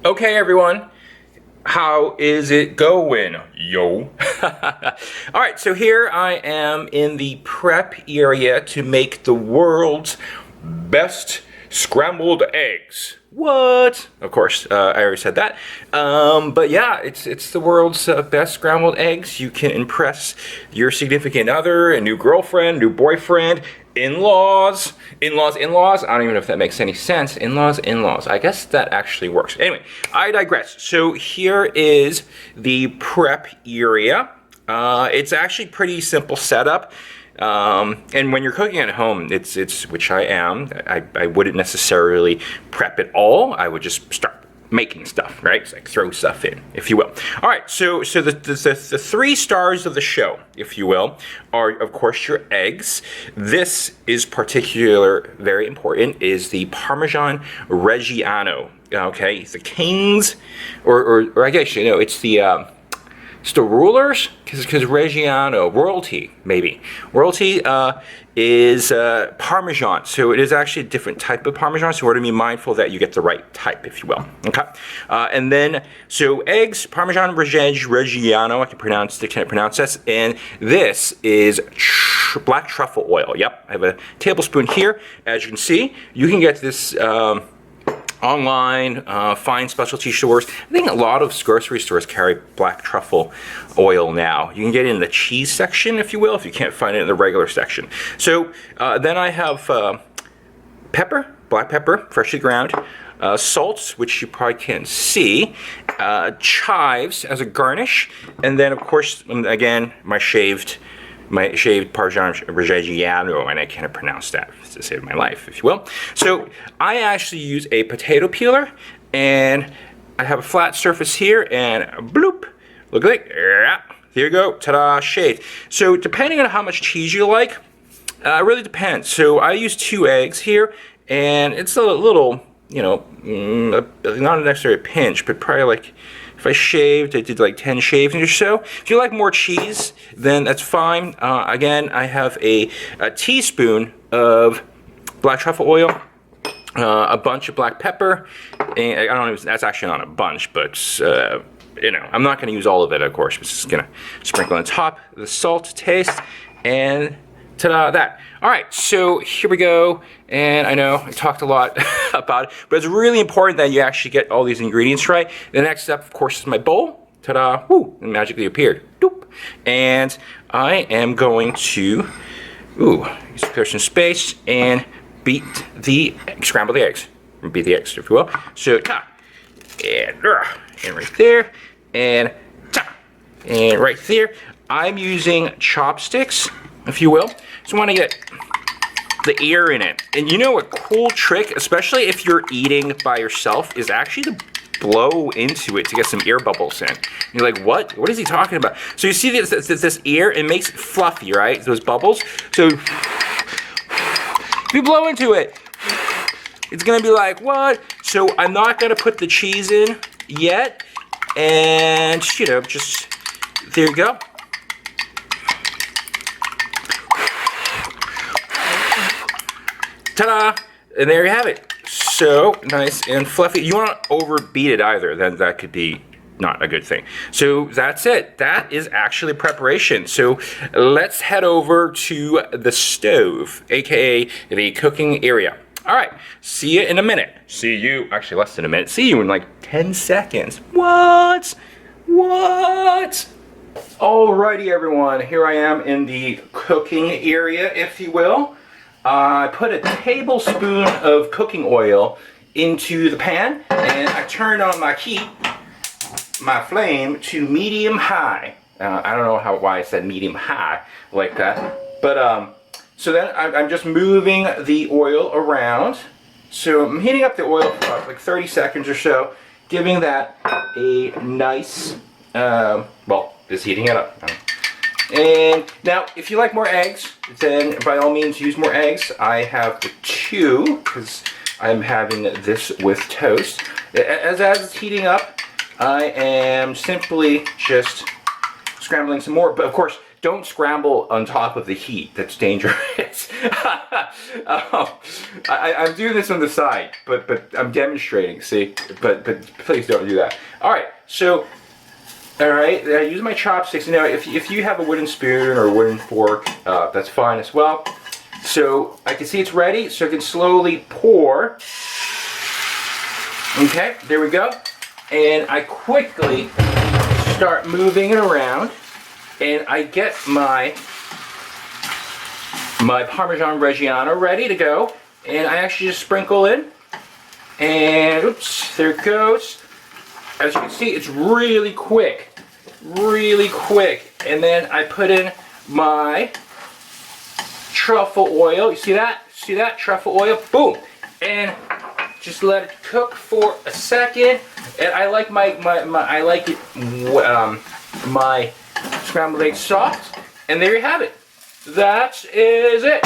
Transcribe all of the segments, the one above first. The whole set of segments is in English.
Okay, everyone, how is it going, yo? All right, so here I am in the prep area to make the world's best scrambled eggs. What? Of course, I already said that. But yeah, it's the world's best scrambled eggs. You can impress your significant other, a new girlfriend, new boyfriend, in-laws. I don't even know if that makes any sense. In-laws. I guess that actually works. Anyway, I digress. So here is the prep area. It's actually pretty simple setup. And when you're cooking at home, it's which I am. I wouldn't necessarily prep it all. I would just start making stuff, right? It's like throw stuff in, if you will. All right, so the three stars of the show, if you will, are of course your eggs. This is very important, is the Parmesan Reggiano. Okay, it's the kings, or I guess, you know, it's the rulers, because Reggiano, royalty, maybe. Royalty is Parmesan, so it is actually a different type of Parmesan, so we're going to be mindful that you get the right type, if you will. Okay, and then, so eggs, Parmesan Reggiano, I can pronounce this, and this is black truffle oil. Yep, I have a tablespoon here. As you can see, you can get this online, fine specialty stores. I think a lot of grocery stores carry black truffle oil now. You can get it in the cheese section, if you will, if you can't find it in the regular section. So then I have pepper, black pepper, freshly ground, salts, which you probably can't see, chives as a garnish, and then of course, again, my shaved Parmesan Reggiano, and I can't pronounce that to save my life, if you will. So I actually use a potato peeler, and I have a flat surface here, and bloop, look like, there you go, ta-da, shaved. So depending on how much cheese you like, it really depends. So I use 2 eggs here, and it's a little, you know, not necessarily a pinch, but probably like, if I shaved, I did like 10 shaves or so. If you like more cheese, then that's fine. Again, I have a teaspoon of black truffle oil, a bunch of black pepper, and I don't know, that's actually not a bunch, but you know, I'm not going to use all of it, of course. I'm just going to sprinkle on top the salt to taste, and ta-da, that. All right, so here we go, and I know I talked a lot about it, but it's really important that you actually get all these ingredients right. The next step, of course, is my bowl. Ta-da, woo, and magically appeared. Doop. And I am going to, clear some space and beat the, scramble the eggs. Beat the eggs, if you will. So, and right there, and right there. I'm using chopsticks, if you will. So I want to get the ear in it. And you know, a cool trick, especially if you're eating by yourself, is actually to blow into it to get some air bubbles in. And you're like, what? What is he talking about? So you see this ear, it makes it fluffy, right? Those bubbles. So if you blow into it, it's gonna be like, what? So I'm not gonna put the cheese in yet. And, you know, just, there you go. Ta-da! And there you have it. So nice and fluffy. You want to overbeat it either, then that could be not a good thing. So that's it. That is actually preparation. So let's head over to the stove, aka the cooking area. All right, see you in a minute. See you, actually less than a minute. See you in like 10 seconds. What? Alrighty, everyone. Here I am in the cooking area, if you will. I put a tablespoon of cooking oil into the pan, and I turned on my flame to medium high. I don't know why I said medium high like that, but so then I'm just moving the oil around. So I'm heating up the oil for like 30 seconds or so, giving that a nice, well, just heating it up. And now, if you like more eggs, then by all means use more eggs. I have the 2, because I'm having this with toast. As it's heating up, I am simply just scrambling some more, but of course, don't scramble on top of the heat. That's dangerous. I'm doing this on the side, but I'm demonstrating, see? But please don't do that. All right, so, all right, I use my chopsticks. Now, if you have a wooden spoon or a wooden fork, that's fine as well. So I can see it's ready, so I can slowly pour. Okay, there we go. And I quickly start moving it around, and I get my Parmesan Reggiano ready to go, and I actually just sprinkle in, and oops, there it goes. As you can see, it's really quick, and then I put in my truffle oil. You see that? See that? Truffle oil, boom, and just let it cook for a second. And I like my scrambled eggs soft. And there you have it. That is it.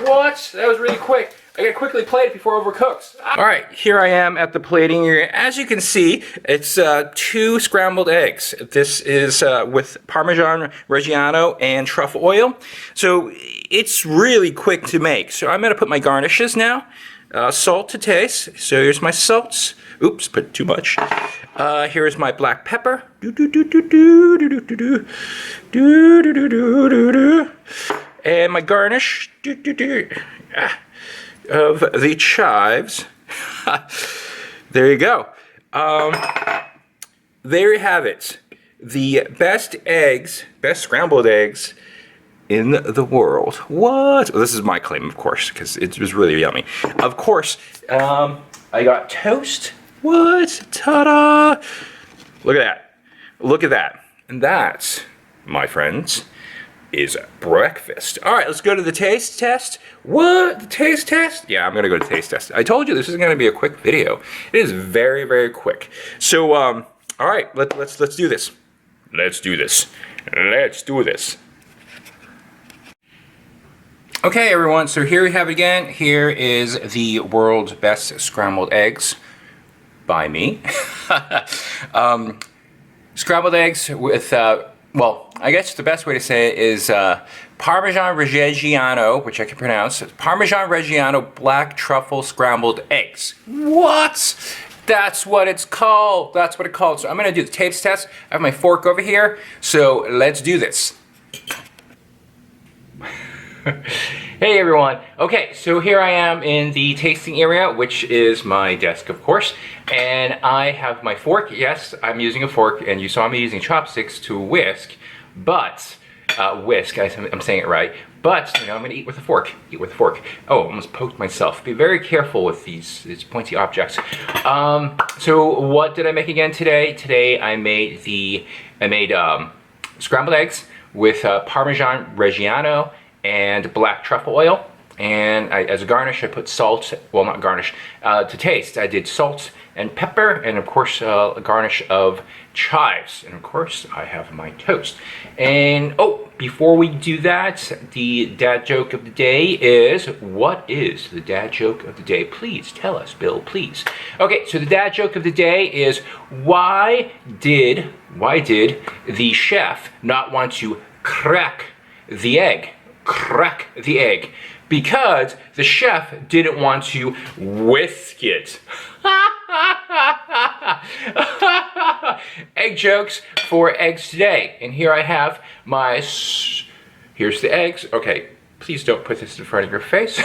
What? That was really quick. I gotta quickly plate it before it overcooks. All right, here I am at the plating area. As you can see, it's 2 scrambled eggs. This is with Parmesan Reggiano and truffle oil. So it's really quick to make. So I'm gonna put my garnishes now. Salt to taste. So here's my salts. Oops, put too much. Here's my black pepper. And my garnish of the chives. There you go. There you have it. The best eggs, best scrambled eggs in the world. What? Well, this is my claim, of course, because it was really yummy. Of course, I got toast. What? Ta-da! Look at that. Look at that. And that, my friends, is breakfast. All right, let's go to the taste test. What? The taste test? Yeah, I'm gonna go to taste test. I told you this is gonna be a quick video. It is very, very quick. So, all right, let's do this. Let's do this. Let's do this. Okay, everyone, so here we have it again. Here is the world's best scrambled eggs by me. Scrambled eggs with, well, I guess the best way to say it is Parmesan Reggiano, which I can pronounce. Parmesan Reggiano black truffle scrambled eggs. What? That's what it's called. That's what it's called. So I'm going to do the taste test. I have my fork over here, so let's do this. Hey everyone. Okay, so here I am in the tasting area, which is my desk, of course, and I have my fork. Yes, I'm using a fork, and you saw me using chopsticks to whisk, but whisk. I'm saying it right. But you know, I'm gonna eat with a fork. Eat with a fork. Oh, almost poked myself. Be very careful with these pointy objects. So what did I make again today? Today I made scrambled eggs with Parmesan Reggiano and black truffle oil, and as a garnish I put salt, well not garnish, to taste. I did salt and pepper, and of course a garnish of chives, and of course I have my toast. And oh, before we do that, the dad joke of the day is, what is the dad joke of the day? Please tell us, Bill, please. Okay, so the dad joke of the day is, why did the chef not want to crack the egg? Crack the egg, because the chef didn't want to whisk it. Egg jokes for eggs today. And here I have my, here's the eggs. Okay, please don't put this in front of your face.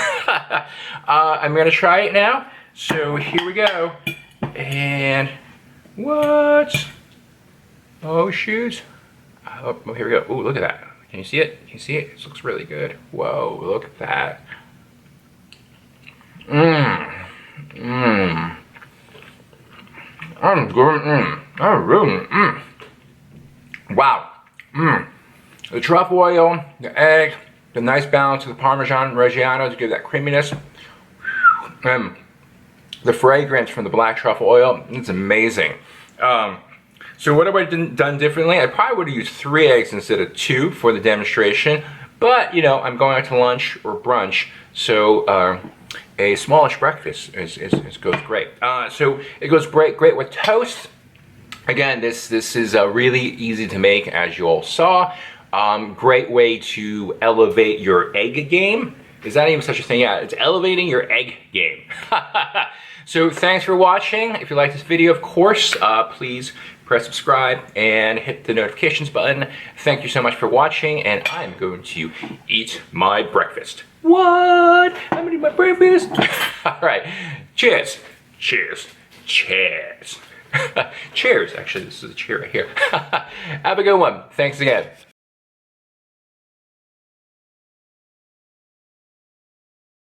I'm gonna try it now. So here we go. And what? Oh shoot. Oh, here we go. Oh, look at that. Can you see it? Can you see it? This looks really good. Whoa, look at that. I'm good. Wow. The truffle oil, the egg, the nice balance of the Parmesan Reggiano to give that creaminess. The fragrance from the black truffle oil, it's amazing. So what have I done differently? I probably would have used 3 eggs instead of 2 for the demonstration, but you know, I'm going out to lunch or brunch, so a smallish breakfast goes great. So it goes great with toast, Again, this is really easy to make, as you all saw. Great way to elevate your egg game. Is that even such a thing? Yeah, it's elevating your egg game. So thanks for watching. If you like this video, of course, please press subscribe and hit the notifications button. Thank you so much for watching, and I'm going to eat my breakfast. What? I'm gonna eat my breakfast? All right, cheers, cheers, cheers. Cheers, actually, this is a chair right here. Have a good one. Thanks again.